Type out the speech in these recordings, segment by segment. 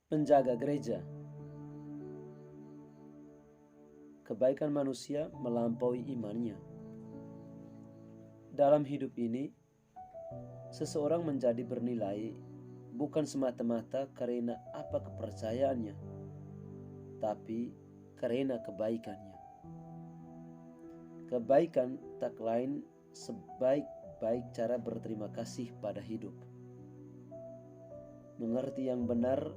Penjaga gereja. Kebaikan manusia melampaui imannya. Dalam hidup ini, seseorang menjadi bernilai bukan semata-mata karena apa kepercayaannya, tapi karena kebaikannya. Kebaikan tak lain sebaik-baik cara berterima kasih pada hidup. Mengerti yang benar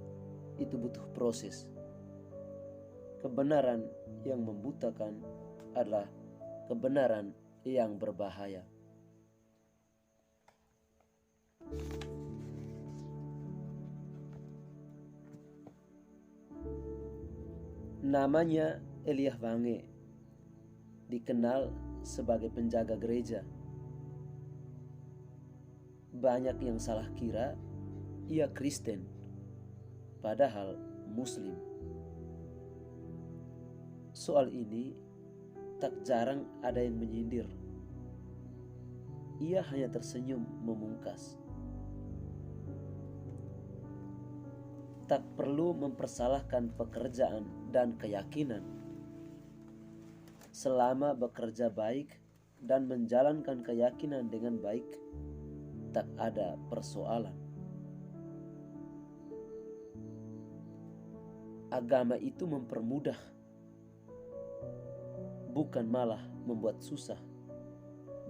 itu butuh proses. Kebenaran yang membutakan adalah kebenaran yang berbahaya. Namanya Eliah Wange, dikenal sebagai penjaga gereja. Banyak yang salah kira ia Kristen, padahal Muslim. Soal ini tak jarang ada yang menyindir. Ia hanya tersenyum memungkas. Tak perlu mempersalahkan pekerjaan dan keyakinan. Selama bekerja baik dan menjalankan keyakinan dengan baik, tak ada persoalan. Agama itu mempermudah, bukan malah membuat susah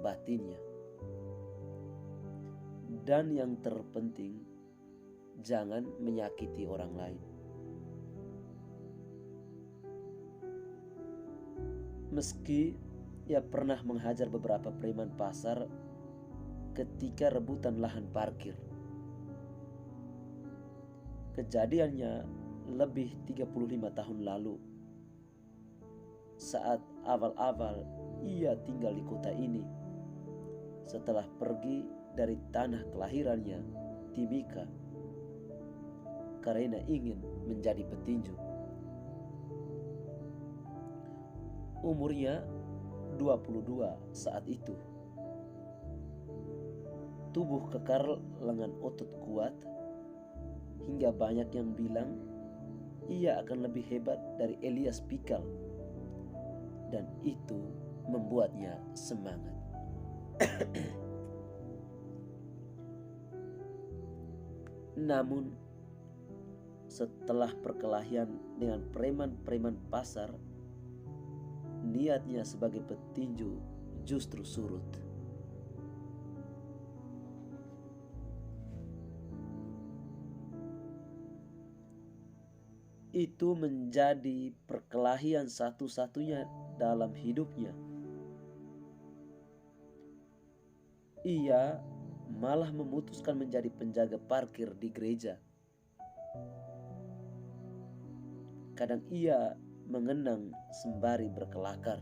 batinnya. Dan yang terpenting, jangan menyakiti orang lain. Meski ia pernah menghajar beberapa preman pasar ketika rebutan lahan parkir. Kejadiannya lebih 35 tahun lalu. Saat awal-awal ia tinggal di kota ini, setelah pergi dari tanah kelahirannya, Timika, karena ingin menjadi petinju. Umurnya 22 saat itu. Tubuh kekar lengan otot kuat, hingga banyak yang bilang ia akan lebih hebat dari Elias Pikal, dan itu membuatnya semangat. Namun setelah perkelahian dengan preman-preman pasar, niatnya sebagai petinju justru surut. Itu menjadi perkelahian satu-satunya dalam hidupnya. Ia malah memutuskan menjadi penjaga parkir di gereja. Kadang ia mengenang sembari berkelakar.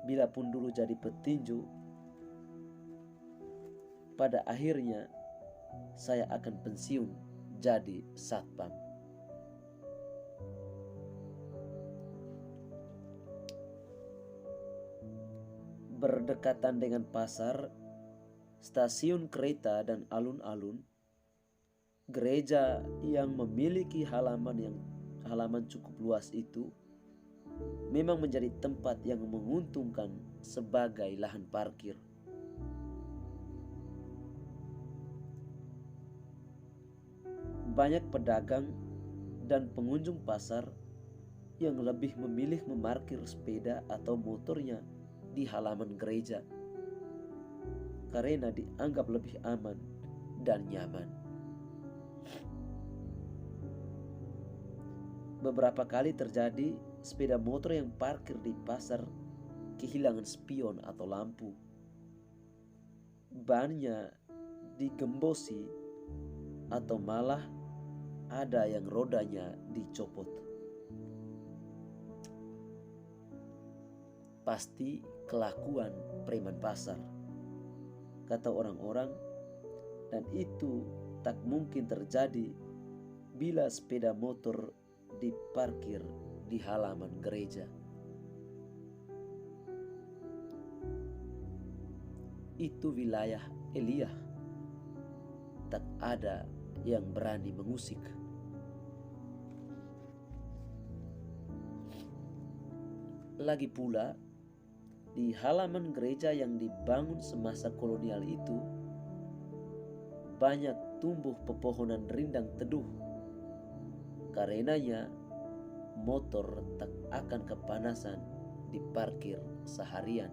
Bila pun dulu jadi petinju, pada akhirnya saya akan pensiun jadi satpam. Berdekatan dengan pasar, stasiun kereta dan alun-alun, gereja yang memiliki halaman cukup luas itu memang menjadi tempat yang menguntungkan sebagai lahan parkir. Banyak pedagang dan pengunjung pasar yang lebih memilih memarkir sepeda atau motornya di halaman gereja karena dianggap lebih aman dan nyaman. Beberapa kali terjadi sepeda motor yang parkir di pasar kehilangan spion atau lampu. Bannya digembosi atau malah ada yang rodanya dicopot. Pasti kelakuan preman pasar, kata orang-orang, dan itu tak mungkin terjadi bila sepeda motor diparkir di halaman gereja. Itu wilayah Eliah. Tak ada yang berani mengusik. Lagi pula, di halaman gereja yang dibangun semasa kolonial itu, banyak tumbuh pepohonan rindang teduh. Karenanya, motor tak akan kepanasan diparkir seharian.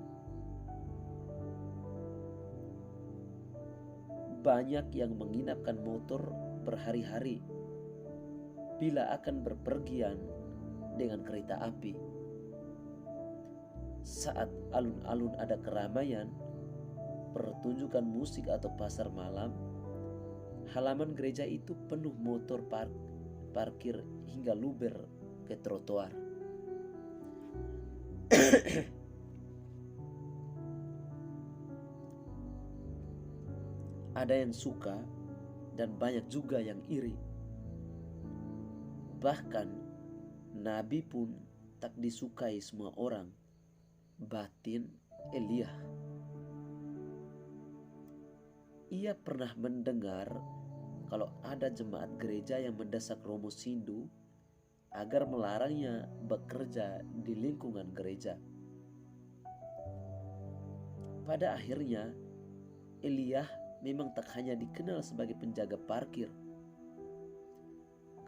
Banyak yang menginapkan motor berhari-hari bila akan berpergian dengan kereta api. Saat alun-alun ada keramaian, pertunjukan musik atau pasar malam, halaman gereja itu penuh motor parkir hingga luber ke trotoar. Ada yang suka dan banyak juga yang iri. Bahkan Nabi pun tak disukai semua orang. Batin Elia. Ia pernah mendengar kalau ada jemaat gereja yang mendesak Romo Sindu agar melarangnya bekerja di lingkungan gereja. Pada akhirnya, Elia memang tak hanya dikenal sebagai penjaga parkir,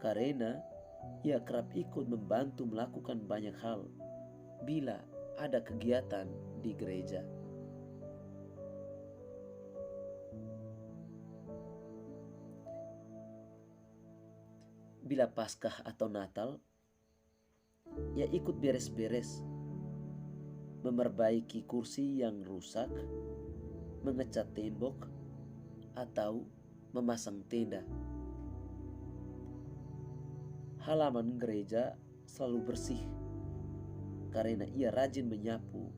karena ia kerap ikut membantu melakukan banyak hal bila ada kegiatan di gereja. Bila Paskah atau Natal, ia ikut beres-beres, memperbaiki kursi yang rusak, mengecat tembok, atau memasang tenda. Halaman gereja selalu bersih karena ia rajin menyapu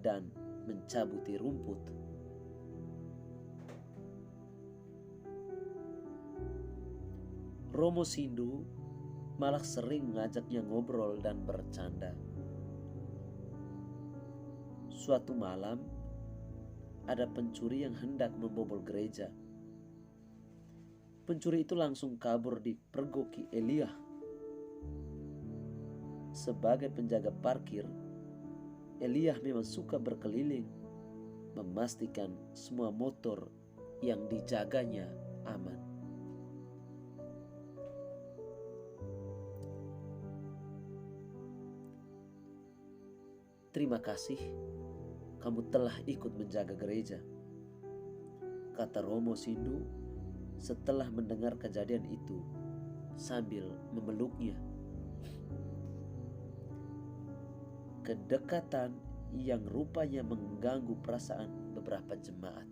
dan mencabuti rumput. Romo Sindu malah sering mengajaknya ngobrol dan bercanda. Suatu malam, ada pencuri yang hendak membobol gereja. Pencuri itu langsung kabur dipergoki Elia. Sebagai penjaga parkir, Elia memang suka berkeliling, memastikan semua motor yang dijaganya aman. Terima kasih, kamu telah ikut menjaga gereja, kata Romo Sindu setelah mendengar kejadian itu sambil memeluknya. Kedekatan yang rupanya mengganggu perasaan beberapa jemaat.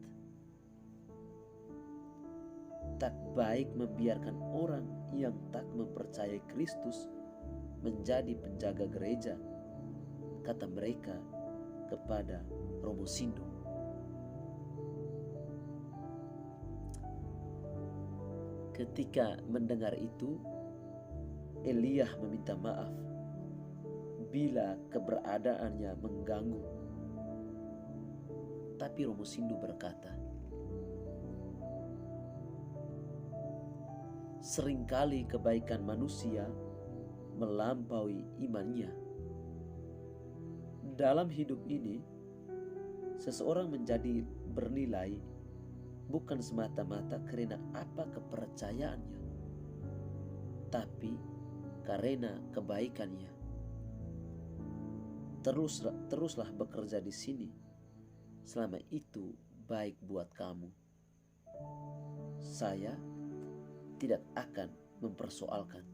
Tak baik membiarkan orang yang tak mempercayai Kristus menjadi penjaga gereja, kata mereka kepada Romo Sindu. Ketika mendengar itu, Elia meminta maaf bila keberadaannya mengganggu. Tapi Romo Sindu berkata, seringkali kebaikan manusia melampaui imannya. Dalam hidup ini, seseorang menjadi bernilai bukan semata-mata karena apa kepercayaannya, tapi karena kebaikannya. Teruslah bekerja di sini selama itu baik buat kamu. Saya tidak akan mempersoalkan.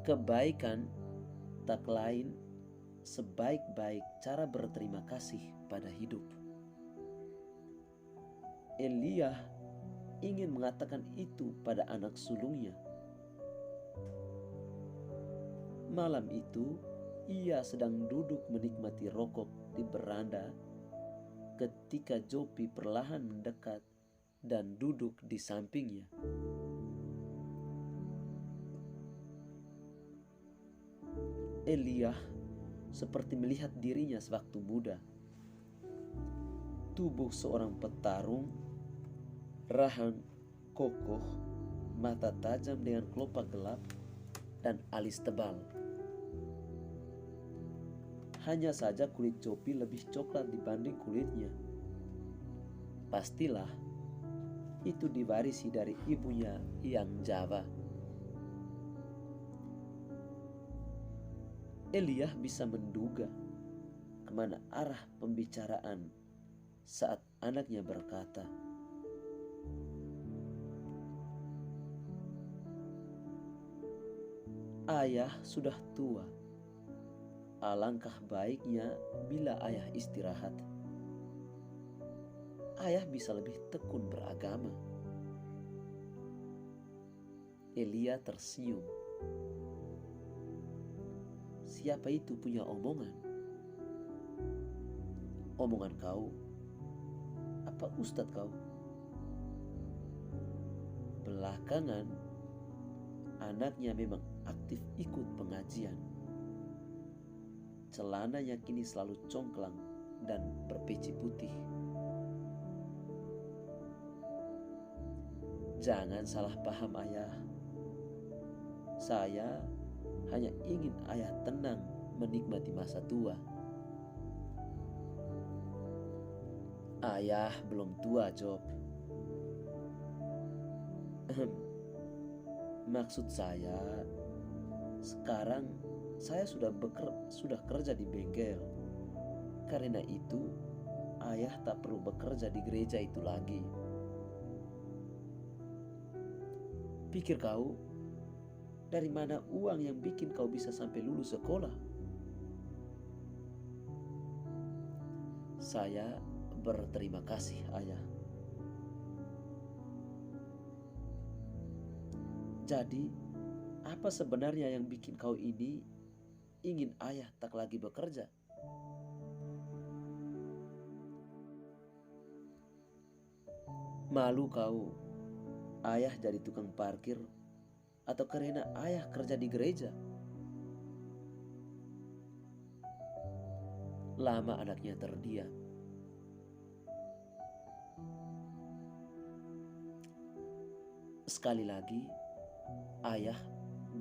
Kebaikan tak lain sebaik-baik cara berterima kasih pada hidup. Elia ingin mengatakan itu pada anak sulungnya. Malam itu, ia sedang duduk menikmati rokok di beranda ketika Jopi perlahan mendekat dan duduk di sampingnya. Elia seperti melihat dirinya sewaktu muda. Tubuh seorang petarung, rahang kokoh, mata tajam dengan kelopak gelap, dan alis tebal. Hanya saja kulit Copi lebih coklat dibanding kulitnya. Pastilah itu diwarisi dari ibunya yang Jawa. Elia bisa menduga kemana arah pembicaraan saat anaknya berkata, "Ayah sudah tua. Alangkah baiknya bila ayah istirahat. Ayah bisa lebih tekun beragama." Elia tersenyum. Siapa itu punya omongan? Omongan kau? Apa ustadz kau? Belakangan, anaknya memang aktif ikut pengajian. Celananya kini selalu congklang dan berpeci putih. Jangan salah paham ayah. Saya hanya ingin ayah tenang menikmati masa tua. Ayah belum tua, Job. Maksud saya, sekarang saya sudah kerja di bengkel. Karena itu, ayah tak perlu bekerja di gereja itu lagi. Pikir kau, dari mana uang yang bikin kau bisa sampai lulus sekolah? Saya berterima kasih, ayah. Jadi, apa sebenarnya yang bikin kau ini ingin ayah tak lagi bekerja? Malu kau, ayah jadi tukang parkir, atau karena ayah kerja di gereja? Lama anaknya terdiam. Sekali lagi, ayah,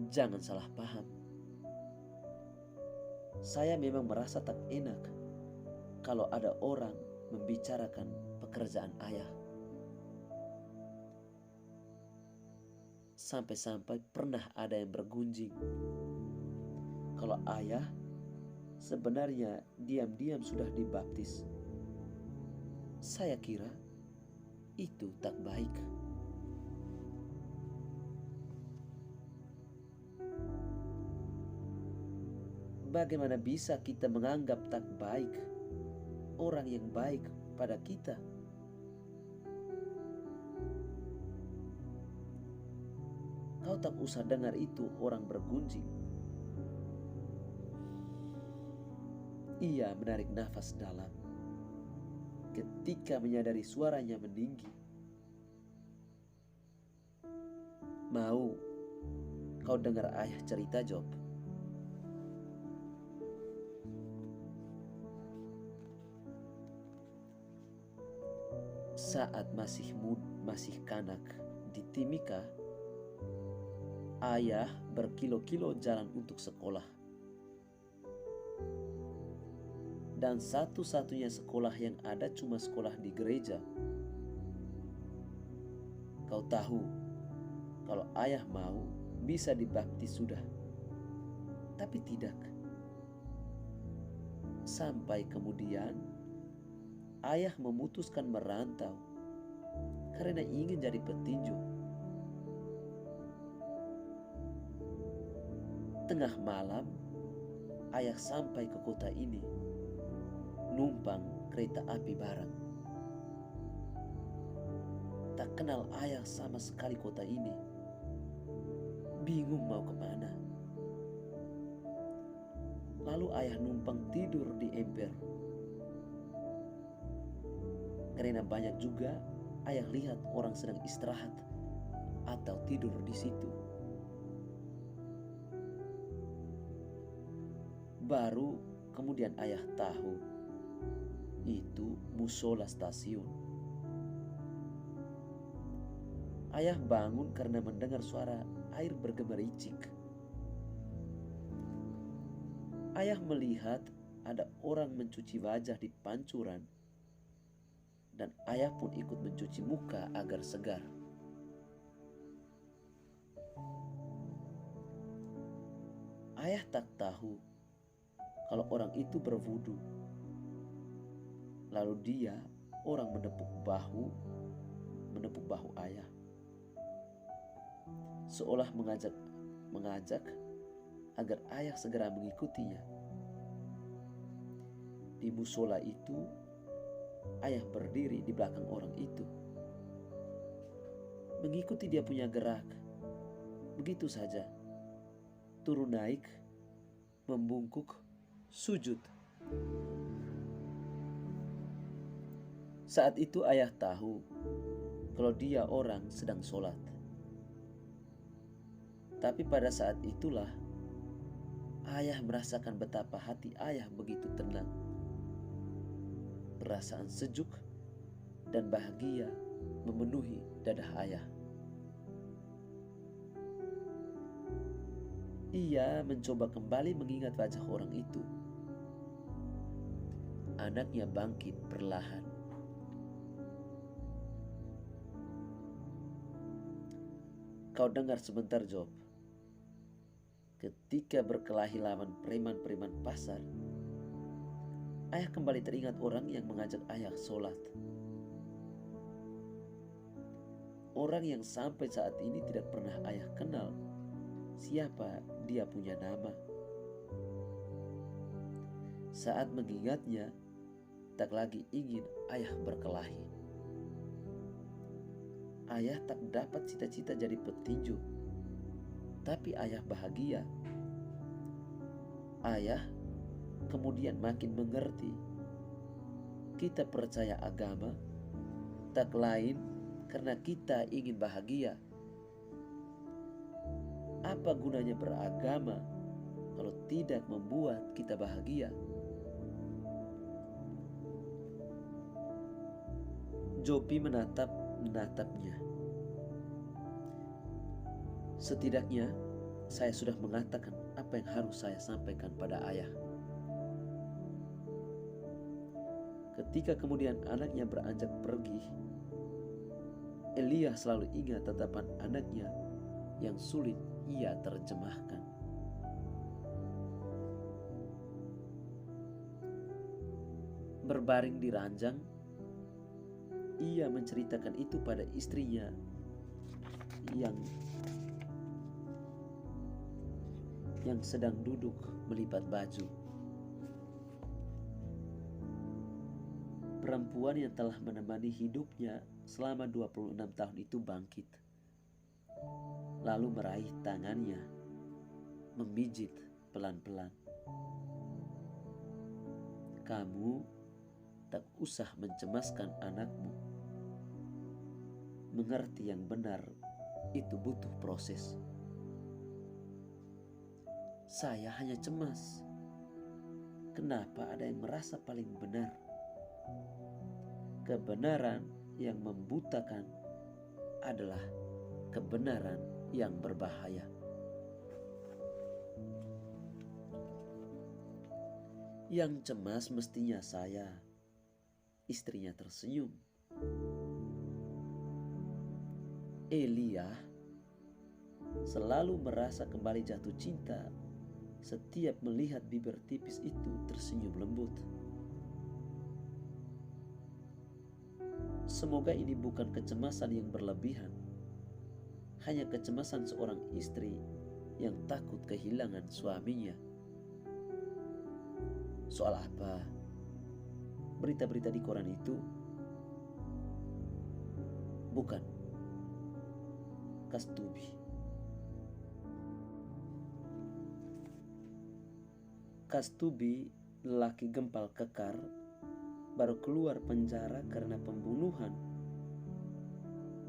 jangan salah paham. Saya memang merasa tak enak kalau ada orang membicarakan pekerjaan ayah. Sampai-sampai pernah ada yang bergunjing kalau ayah sebenarnya diam-diam sudah dibaptis. Saya kira itu tak baik. Bagaimana bisa kita menganggap tak baik orang yang baik pada kita? Kau tak usah dengar itu orang bergunjing. Ia menarik nafas dalam ketika menyadari suaranya meninggi. Mau kau dengar ayah cerita, Job? Saat masih kanak di Timika, ayah berkilo-kilo jalan untuk sekolah. Dan satu-satunya sekolah yang ada cuma sekolah di gereja. Kau tahu, kalau ayah mau bisa dibaptis sudah. Tapi tidak. Sampai kemudian ayah memutuskan merantau karena ingin jadi petinju. Tengah malam, ayah sampai ke kota ini, numpang kereta api bareng. Tak kenal ayah sama sekali kota ini. Bingung mau kemana. Lalu ayah numpang tidur di emper. Karena banyak juga ayah lihat orang sedang istirahat atau tidur di situ. Baru kemudian ayah tahu itu musola stasiun. Ayah bangun karena mendengar suara air bergemericik. Ayah melihat ada orang mencuci wajah di pancuran, dan ayah pun ikut mencuci muka agar segar. Ayah tak tahu kalau orang itu berwudu. Lalu dia, orang menepuk bahu ayah, seolah mengajak agar ayah segera mengikutinya. Di musola itu, ayah berdiri di belakang orang itu, mengikuti dia punya gerak. Begitu saja, turun naik, membungkuk, sujud. Saat itu ayah tahu kalau dia orang sedang sholat. Tapi pada saat itulah ayah merasakan betapa hati ayah begitu tenang. Perasaan sejuk dan bahagia memenuhi dada ayah. Ia mencoba kembali mengingat wajah orang itu. Anaknya bangkit perlahan. Kau dengar sebentar, Job. Ketika berkelahi lawan preman-preman pasar, ayah kembali teringat orang yang mengajak ayah sholat. Orang yang sampai saat ini tidak pernah ayah kenal siapa dia punya nama. Saat mengingatnya, tak lagi ingin ayah berkelahi. Ayah tak dapat cita-cita jadi petinju, tapi ayah bahagia. Ayah kemudian makin mengerti, kita percaya agama tak lain karena kita ingin bahagia. Apa gunanya beragama kalau tidak membuat kita bahagia? Jopi menatapnya. Setidaknya saya sudah mengatakan apa yang harus saya sampaikan pada ayah. Ketika kemudian anaknya beranjak pergi, Elia selalu ingat tatapan anaknya yang sulit ia terjemahkan. Berbaring di ranjang, ia menceritakan itu pada istrinya yang sedang duduk melipat baju. Perempuan yang telah menemani hidupnya selama 26 tahun itu bangkit, lalu meraih tangannya, memijit pelan-pelan. Kamu tak usah mencemaskan anakmu. Mengerti yang benar itu butuh proses. Saya hanya cemas. Kenapa ada yang merasa paling benar? Kebenaran yang membutakan adalah kebenaran yang berbahaya. Yang cemas mestinya saya. Istrinya tersenyum. Elia selalu merasa kembali jatuh cinta setiap melihat bibir tipis itu tersenyum lembut. Semoga ini bukan kecemasan yang berlebihan, hanya kecemasan seorang istri yang takut kehilangan suaminya. Soal apa? Berita-berita di koran itu? Bukan. Kastubi. Kastubi, lelaki gempal kekar, baru keluar penjara karena pembunuhan.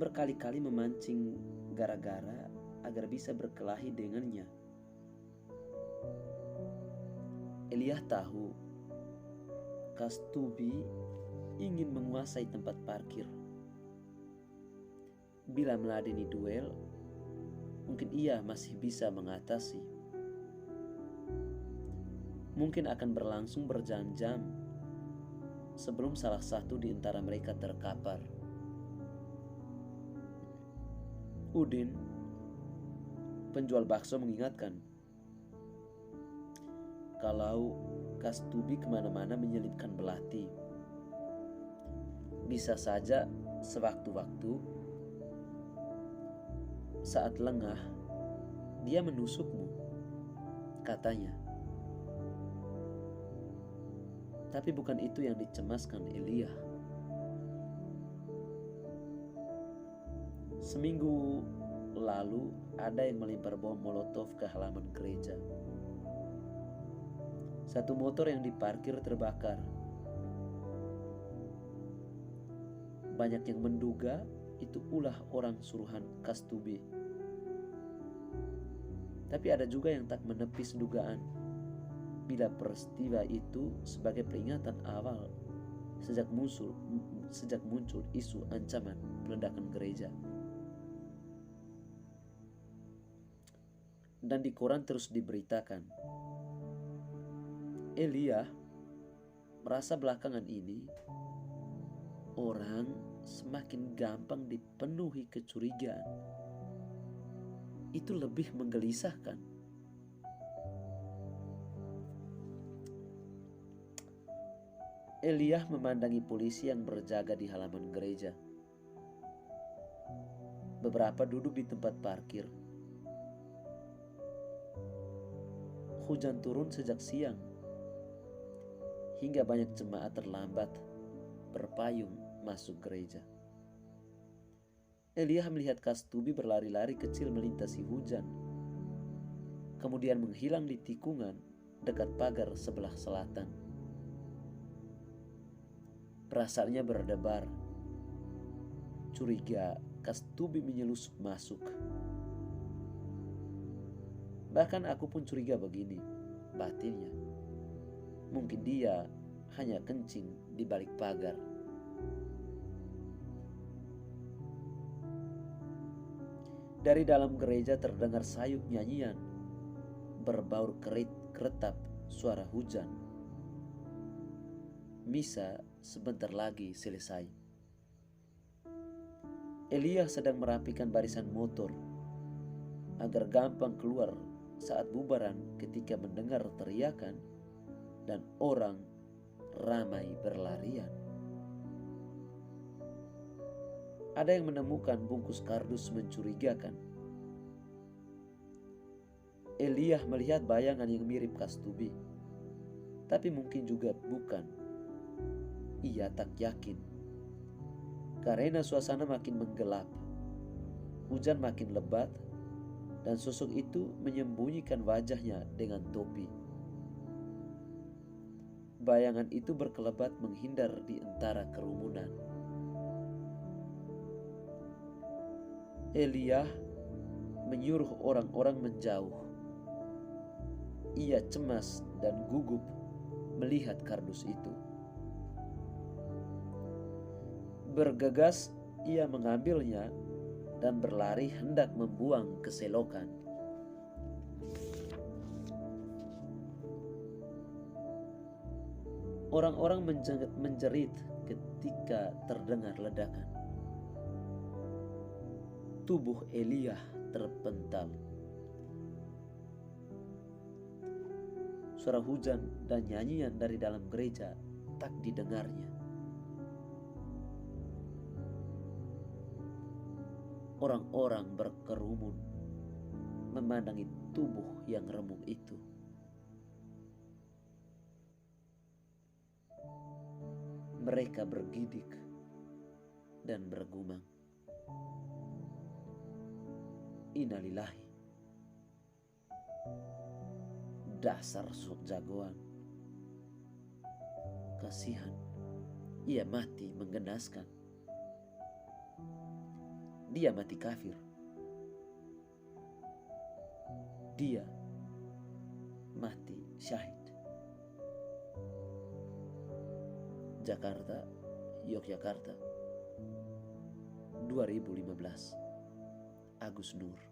Berkali-kali memancing gara-gara agar bisa berkelahi dengannya. Elia tahu Kastubi ingin menguasai tempat parkir. Bila meladeni duel, mungkin ia masih bisa mengatasi. Mungkin akan berlangsung berjam-jam sebelum salah satu di antara mereka terkapar. Udin, penjual bakso, mengingatkan, kalau Kastubi kemana-mana menyelipkan belati, bisa saja sewaktu-waktu saat lengah dia menusukmu, katanya. Tapi bukan itu yang dicemaskan Elia. Seminggu lalu ada yang melempar bom molotov ke halaman gereja. Satu motor yang diparkir terbakar. Banyak yang menduga itu ulah orang suruhan Kastubi. Tapi ada juga yang tak menepis dugaan bila peristiwa itu sebagai peringatan awal sejak muncul isu ancaman peledakan gereja. Dan di koran terus diberitakan, Elia merasa belakangan ini orang semakin gampang dipenuhi kecurigaan. Itu lebih menggelisahkan. Elia memandangi polisi yang berjaga di halaman gereja. Beberapa duduk di tempat parkir. Hujan turun sejak siang, hingga banyak jemaat terlambat berpayung masuk gereja. Elia melihat Kastubi berlari-lari kecil melintasi hujan, kemudian menghilang di tikungan dekat pagar sebelah selatan. Perasaannya berdebar, curiga Kastubi menyelusup masuk. Bahkan aku pun curiga begini, batinnya. Mungkin dia hanya kencing di balik pagar. Dari dalam gereja terdengar sayup nyanyian, berbaur keretap suara hujan. Misa sebentar lagi selesai. Elia sedang merapikan barisan motor agar gampang keluar saat bubaran ketika mendengar teriakan dan orang ramai berlarian. Ada yang menemukan bungkus kardus mencurigakan. Elia melihat bayangan yang mirip Kastubi, tapi mungkin juga bukan. Ia tak yakin, karena suasana makin menggelap, hujan makin lebat, dan sosok itu menyembunyikan wajahnya dengan topi. Bayangan itu berkelebat menghindar di antara kerumunan. Elia menyuruh orang-orang menjauh. Ia cemas dan gugup melihat kardus itu. Bergegas ia mengambilnya dan berlari hendak membuang ke selokan. Orang-orang menjerit ketika terdengar ledakan. Tubuh Elia terpental. Suara hujan dan nyanyian dari dalam gereja tak didengarnya. Orang-orang berkerumun memandangi tubuh yang remuk itu. Mereka bergidik dan bergumam, "Innalillahi, dasar sok jagoan. Kasihan, ia mati menggenaskan. Dia mati kafir. Dia mati syahid." Jakarta, Yogyakarta, 2015. Agus Nur.